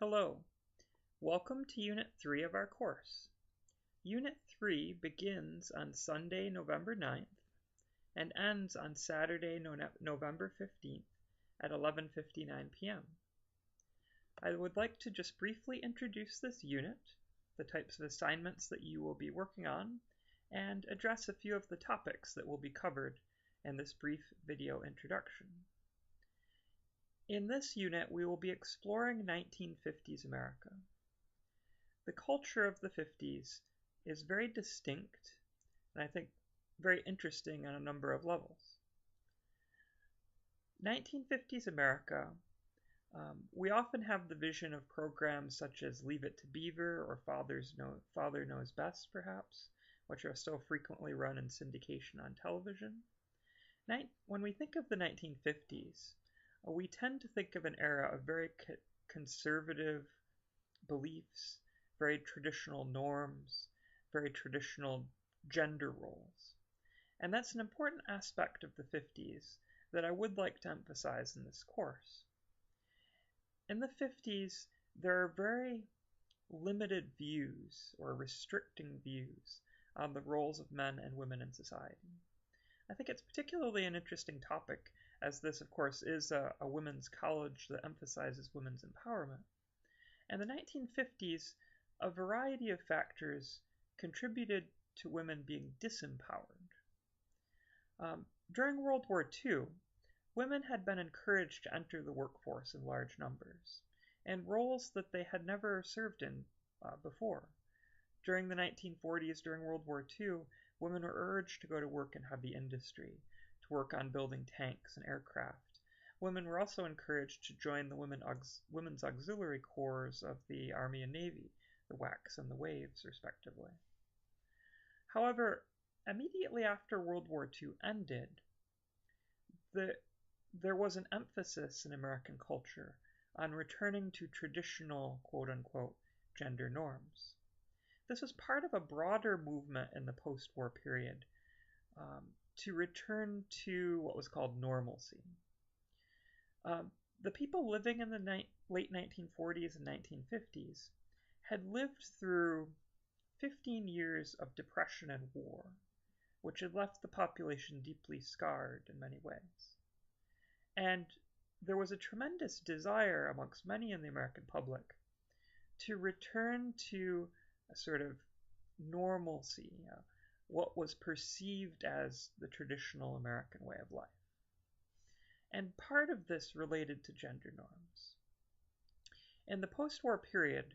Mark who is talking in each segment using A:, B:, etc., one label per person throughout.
A: Hello, welcome to Unit 3 of our course. Unit 3 begins on Sunday, November 9th and ends on Saturday, November 15th at 11:59 p.m. I would like to just briefly introduce this unit, the types of assignments that you will be working on, and address a few of the topics that will be covered in this brief video introduction. In this unit, we will be exploring 1950s America. The culture of the 50s is very distinct, and I think very interesting on a number of levels. 1950s America, we often have the vision of programs such as Leave It to Beaver or Father Knows Best, perhaps, which are still frequently run in syndication on television. When we think of the 1950s, we tend to think of an era of very conservative beliefs, very traditional norms, very traditional gender roles. And that's an important aspect of the 50s that I would like to emphasize in this course. In the 50s, there are very limited views or restricting views on the roles of men and women in society. I think it's particularly an interesting topic, as this, of course, is a women's college that emphasizes women's empowerment. In the 1950s, a variety of factors contributed to women being disempowered. During World War II, women had been encouraged to enter the workforce in large numbers, and roles that they had never served in before. During the 1940s, during World War II, women were urged to go to work in heavy industry, to work on building tanks and aircraft. Women were also encouraged to join the women's auxiliary corps of the Army and Navy, the WACs and the WAVES, respectively. However, immediately after World War II ended, there was an emphasis in American culture on returning to traditional, quote-unquote, gender norms. This was part of a broader movement in the post-war period to return to what was called normalcy. The people living in the late 1940s and 1950s had lived through 15 years of depression and war, which had left the population deeply scarred in many ways. And there was a tremendous desire amongst many in the American public to return to a sort of normalcy, what was perceived as the traditional American way of life. And part of this related to gender norms. In the post-war period,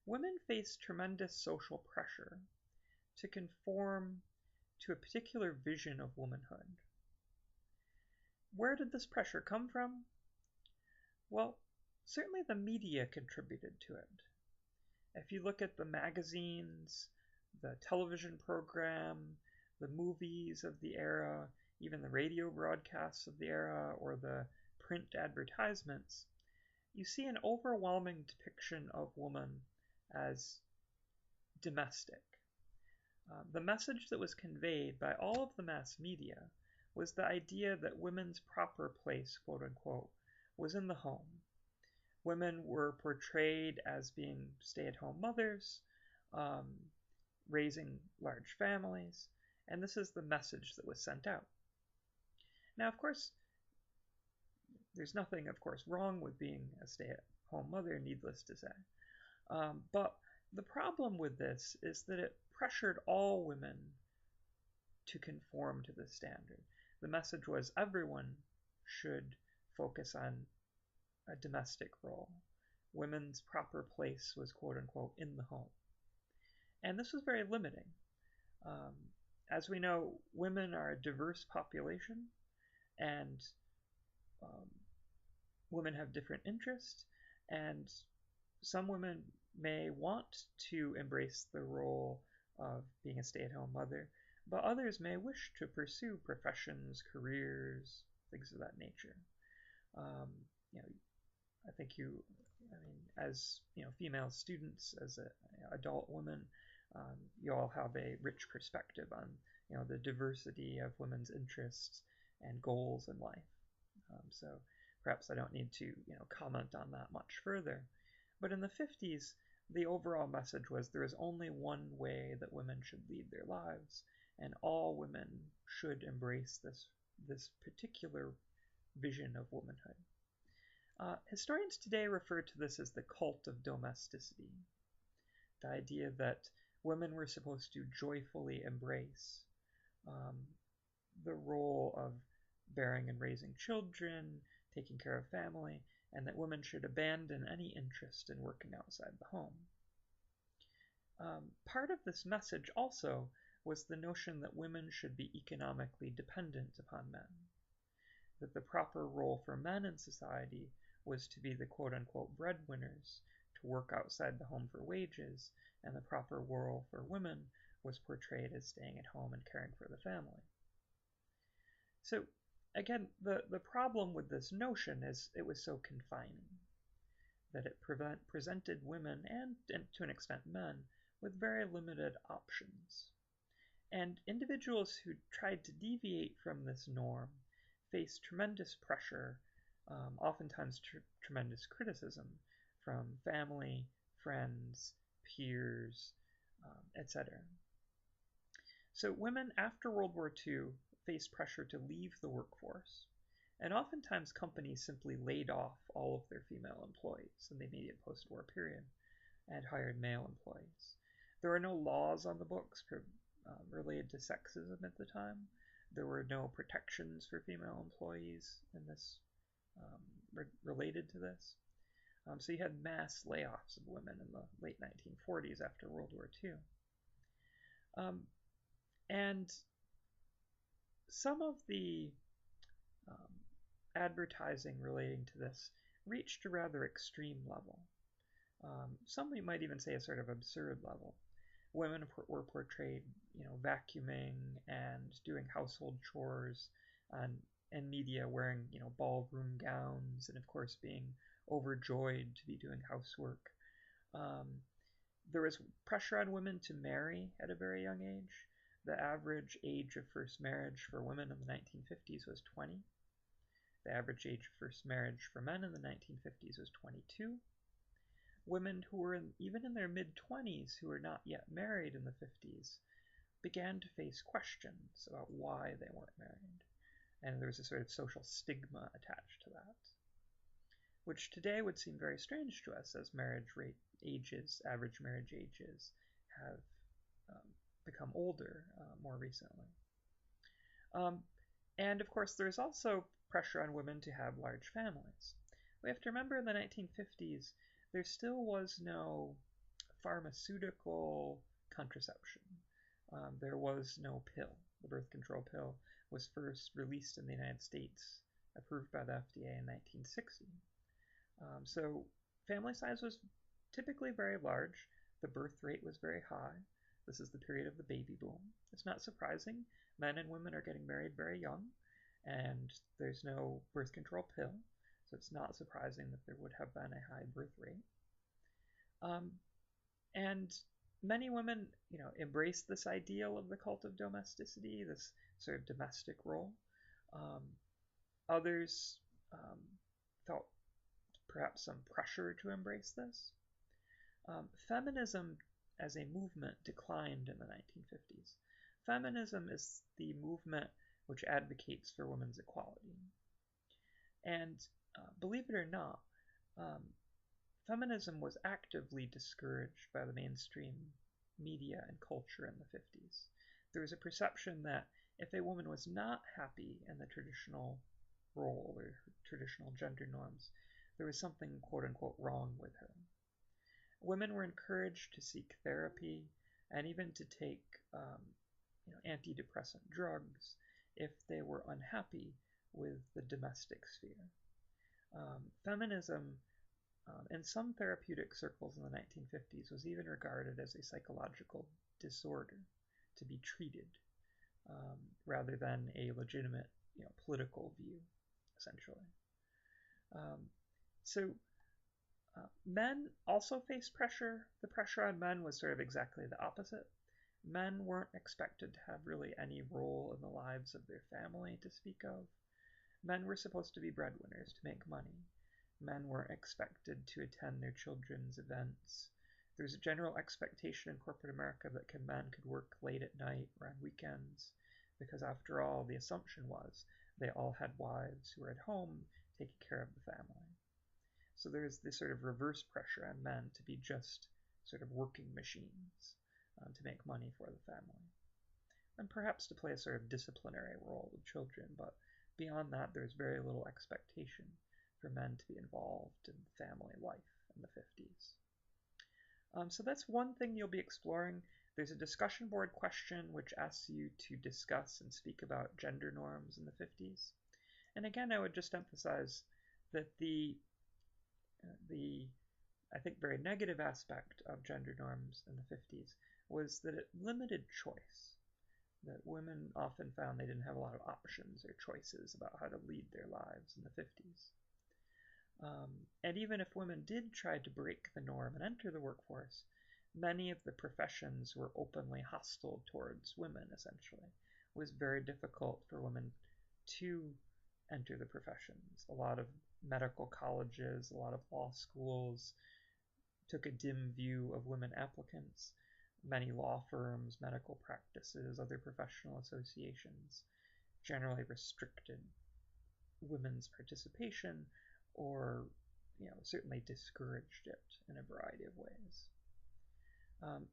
A: women faced tremendous social pressure to conform to a particular vision of womanhood. Where did this pressure come from? Well, certainly the media contributed to it. If you look at the magazines, the television program, the movies of the era, even the radio broadcasts of the era, or the print advertisements, you see an overwhelming depiction of woman as domestic. The message that was conveyed by all of the mass media was the idea that women's proper place, quote unquote, was in the home. Women were portrayed as being stay-at-home mothers, raising large families, and this is the message that was sent out. Now, of course, there's nothing, of course, wrong with being a stay-at-home mother, needless to say. But the problem with this is that it pressured all women to conform to this standard. The message was everyone should focus on a domestic role. Women's proper place was, quote unquote, in the home. And this was very limiting. As we know, women are a diverse population, and women have different interests, and some women may want to embrace the role of being a stay-at-home mother, but others may wish to pursue professions, careers, things of that nature. I think as female students, as adult women, you all have a rich perspective on the diversity of women's interests and goals in life. So perhaps I don't need to comment on that much further. But in the 50s, the overall message was there is only one way that women should lead their lives, and all women should embrace this particular vision of womanhood. Historians today refer to this as the cult of domesticity, the idea that women were supposed to joyfully embrace the role of bearing and raising children, taking care of family, and that women should abandon any interest in working outside the home. Part of this message also was the notion that women should be economically dependent upon men, that the proper role for men in society was to be the quote-unquote breadwinners, to work outside the home for wages, and the proper role for women was portrayed as staying at home and caring for the family. So again, the problem with this notion is it was so confining, that it presented women, and to an extent men, with very limited options. And individuals who tried to deviate from this norm faced tremendous pressure, oftentimes tremendous criticism from family, friends, peers, etc. So women after World War II faced pressure to leave the workforce, and oftentimes companies simply laid off all of their female employees in the immediate post-war period and hired male employees. There were no laws on the books related to sexism at the time. There were no protections for female employees in this related to this. So you had mass layoffs of women in the late 1940s after World War II. And some of the advertising relating to this reached a rather extreme level. Some might even say a sort of absurd level. Women were portrayed, vacuuming and doing household chores, and media wearing, ballroom gowns, and of course being overjoyed to be doing housework. There was pressure on women to marry at a very young age. The average age of first marriage for women in the 1950s was 20. The average age of first marriage for men in the 1950s was 22. Women who were even in their mid-20s who were not yet married in the 50s began to face questions about why they weren't married. And there was a sort of social stigma attached to that, which today would seem very strange to us as marriage rate ages, average marriage ages, have become older more recently. And of course, there's also pressure on women to have large families. We have to remember in the 1950s, there still was no pharmaceutical contraception. There was no pill. The birth control pill was first released in the United States, approved by the FDA in 1960. So family size was typically very large. The birth rate was very high. This is the period of the baby boom. It's not surprising. Men and women are getting married very young, and there's no birth control pill, so it's not surprising that there would have been a high birth rate. And many women, embrace this ideal of the cult of domesticity, this sort of domestic role. Others felt perhaps some pressure to embrace this. Feminism as a movement declined in the 1950s. Feminism is the movement which advocates for women's equality. And believe it or not, feminism was actively discouraged by the mainstream media and culture in the 50s. There was a perception that if a woman was not happy in the traditional role or traditional gender norms, there was something quote-unquote wrong with her. Women were encouraged to seek therapy and even to take antidepressant drugs if they were unhappy with the domestic sphere. Feminism in some therapeutic circles in the 1950s was even regarded as a psychological disorder to be treated rather than a legitimate political view, essentially. So men also faced pressure. The pressure on men was sort of exactly the opposite. Men weren't expected to have really any role in the lives of their family to speak of. Men were supposed to be breadwinners, to make money. Men weren't expected to attend their children's events. There's a general expectation in corporate America that men could work late at night or on weekends, because after all, the assumption was they all had wives who were at home taking care of the family. So there's this sort of reverse pressure on men to be just sort of working machines to make money for the family, and perhaps to play a sort of disciplinary role with children, but beyond that, there's very little expectation for men to be involved in family life in the 50s. So that's one thing you'll be exploring. There's a discussion board question which asks you to discuss and speak about gender norms in the 50s. And again, I would just emphasize that the I think very negative aspect of gender norms in the 50s was that it limited choice. That women often found they didn't have a lot of options or choices about how to lead their lives in the 50s. And even if women did try to break the norm and enter the workforce, many of the professions were openly hostile towards women, essentially. It was very difficult for women to enter the professions. A lot of medical colleges, a lot of law schools took a dim view of women applicants. Many law firms, medical practices, other professional associations generally restricted women's participation or certainly discouraged it in a variety of ways.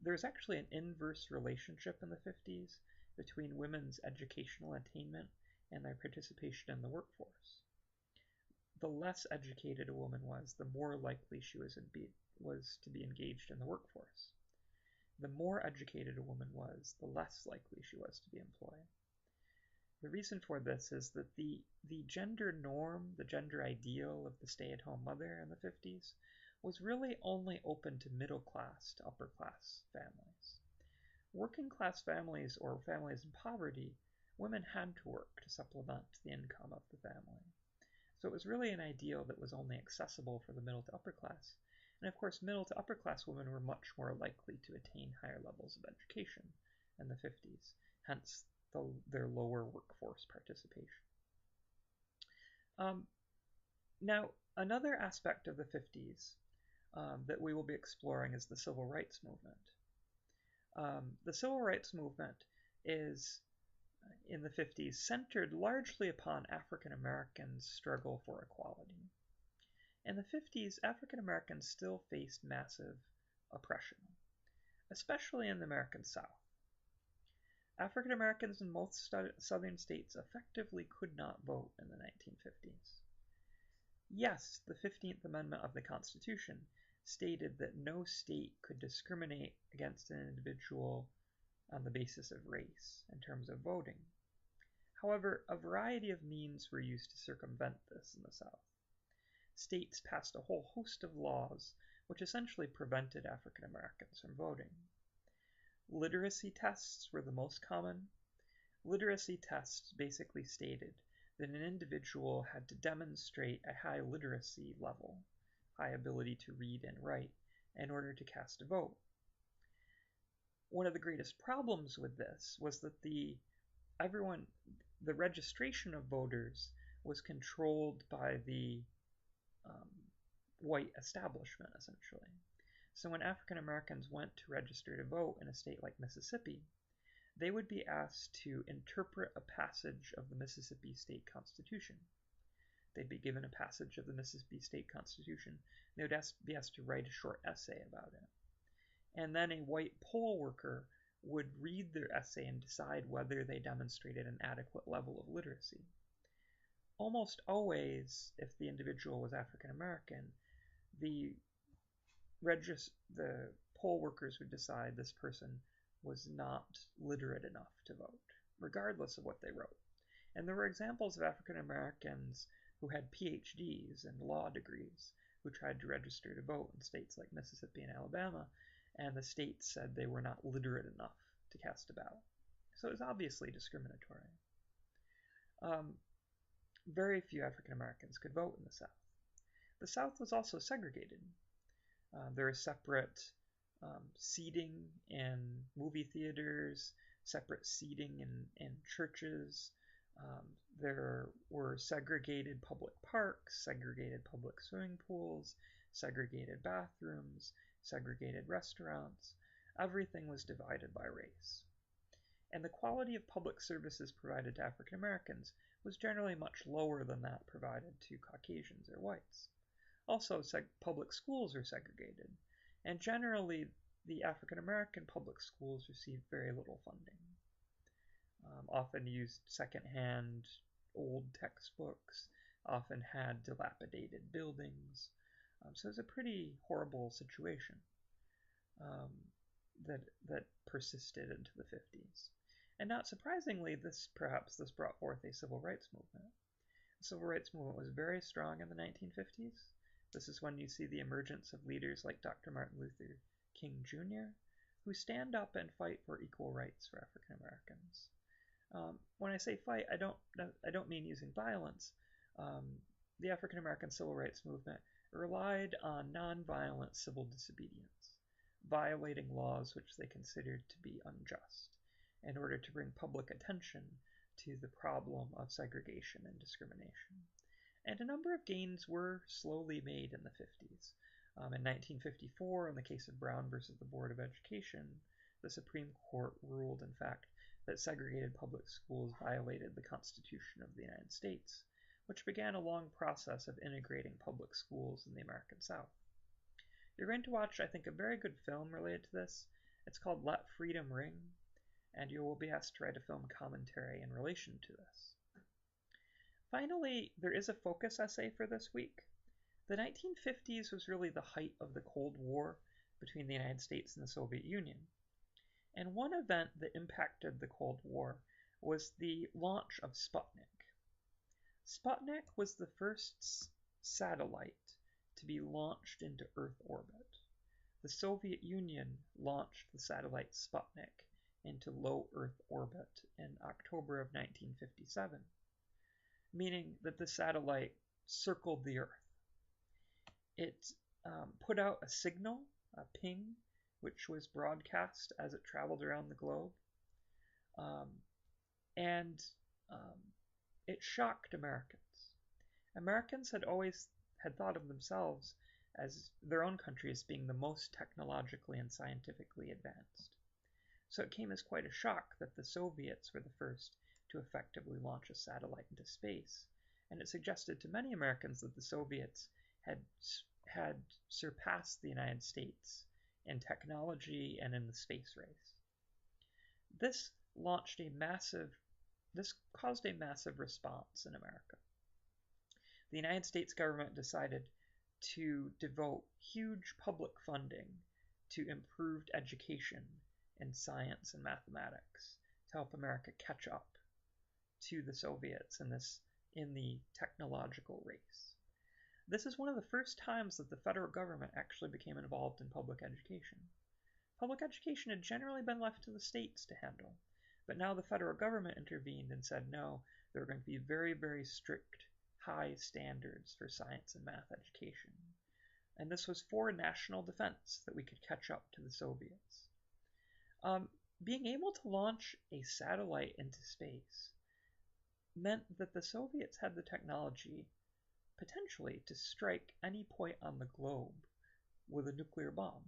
A: There's actually an inverse relationship in the 50s between women's educational attainment and their participation in the workforce. The less educated a woman was, the more likely she was to be engaged in the workforce. The more educated a woman was, the less likely she was to be employed. The reason for this is that the gender norm, the gender ideal of the stay-at-home mother in the 50s was really only open to middle-class to upper-class families. Working-class families or families in poverty, women had to work to supplement the income of the family. So it was really an ideal that was only accessible for the middle to upper class. And of course, middle to upper class women were much more likely to attain higher levels of education in the 50s, hence their lower workforce participation. Now, another aspect of the 50s that we will be exploring is the civil rights movement. The civil rights movement is, in the 50s, centered largely upon African Americans' struggle for equality. In the 50s, African Americans still faced massive oppression, especially in the American South. African Americans in most southern states effectively could not vote in the 1950s. Yes, the 15th Amendment of the Constitution stated that no state could discriminate against an individual on the basis of race in terms of voting. However, a variety of means were used to circumvent this in the South. States passed a whole host of laws which essentially prevented African Americans from voting. Literacy tests were the most common. Literacy tests basically stated that an individual had to demonstrate a high literacy level, high ability to read and write, in order to cast a vote. One of the greatest problems with this was that the registration of voters was controlled by the white establishment, essentially. So when African Americans went to register to vote in a state like Mississippi, they would be asked to interpret a passage of the Mississippi State Constitution. They'd be given a passage of the Mississippi State Constitution. They would be asked to write a short essay about it. And then a white poll worker would read their essay and decide whether they demonstrated an adequate level of literacy. Almost always, if the individual was African American, the poll workers would decide this person was not literate enough to vote, regardless of what they wrote. And there were examples of African Americans who had PhDs and law degrees who tried to register to vote in states like Mississippi and Alabama, and the states said they were not literate enough to cast a ballot. So it was obviously discriminatory. Very few African Americans could vote in the South. The South was also segregated. There was separate seating in movie theaters, separate seating in churches. There were segregated public parks, segregated public swimming pools, segregated bathrooms, segregated restaurants. Everything was divided by race. And the quality of public services provided to African Americans was generally much lower than that provided to Caucasians or whites. Also, public schools are segregated, and generally the African American public schools received very little funding. Often used secondhand old textbooks, often had dilapidated buildings. So it's a pretty horrible situation that persisted into the 50s. And not surprisingly, this brought forth a civil rights movement. The civil rights movement was very strong in the 1950s. This is when you see the emergence of leaders like Dr. Martin Luther King Jr., who stand up and fight for equal rights for African Americans. When I say fight, I don't mean using violence. The African American civil rights movement relied on nonviolent civil disobedience, violating laws which they considered to be unjust, in order to bring public attention to the problem of segregation and discrimination. And a number of gains were slowly made in the 50s. In 1954, in the case of Brown versus the Board of Education, the Supreme Court ruled, in fact, that segregated public schools violated the Constitution of the United States, which began a long process of integrating public schools in the American South. You're going to watch, I think, a very good film related to this. It's called Let Freedom Ring, and you will be asked to write a film commentary in relation to this. Finally, there is a focus essay for this week. The 1950s was really the height of the Cold War between the United States and the Soviet Union. And one event that impacted the Cold War was the launch of Sputnik. Sputnik was the first satellite to be launched into Earth orbit. The Soviet Union launched the satellite Sputnik into low Earth orbit in October of 1957, meaning that the satellite circled the Earth. It put out a signal, a ping, which was broadcast as it traveled around the globe. And it shocked Americans. Americans had always thought of themselves as their own country as being the most technologically and scientifically advanced. So it came as quite a shock that the Soviets were the first to effectively launch a satellite into space. And it suggested to many Americans that the Soviets had surpassed the United States in technology and in the space race. This caused a massive response in America. The United States government decided to devote huge public funding to improved education in science and mathematics to help America catch up to the Soviets in the technological race. This is one of the first times that the federal government actually became involved in public education. Public education had generally been left to the states to handle, but now the federal government intervened and said no, there are going to be very, very strict, high standards for science and math education. And this was for national defense, that we could catch up to the Soviets. Being able to launch a satellite into space meant that the Soviets had the technology potentially to strike any point on the globe with a nuclear bomb.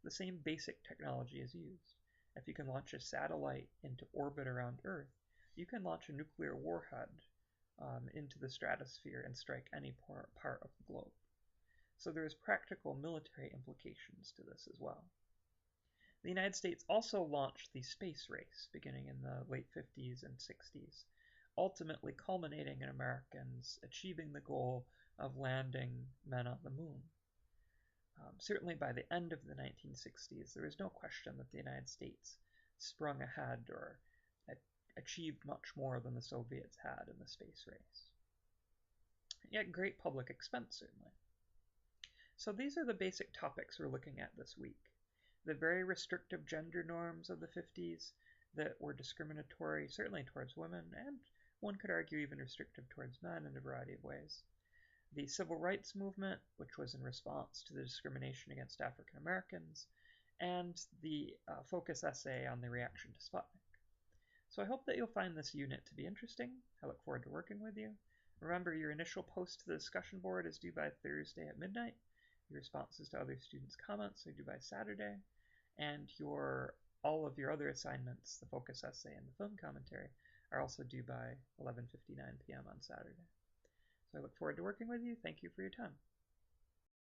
A: The same basic technology is used. If you can launch a satellite into orbit around Earth, you can launch a nuclear warhead into the stratosphere and strike any part of the globe. So there's practical military implications to this as well. The United States also launched the space race beginning in the late 50s and 60s, ultimately culminating in Americans achieving the goal of landing men on the moon. Certainly by the end of the 1960s, there is no question that the United States sprung ahead or achieved much more than the Soviets had in the space race. Yet great public expense, certainly. So these are the basic topics we're looking at this week. The very restrictive gender norms of the 50s that were discriminatory, certainly towards women, and one could argue even restrictive towards men in a variety of ways. The Civil Rights Movement, which was in response to the discrimination against African Americans, and the focus essay on the reaction to Sputnik. So I hope that you'll find this unit to be interesting. I look forward to working with you. Remember, your initial post to the discussion board is due by Thursday at midnight. Your responses to other students' comments are due by Saturday. And all of your other assignments, the focus essay and the film commentary, are also due by 11:59 p.m. on Saturday. So I look forward to working with you. Thank you for your time.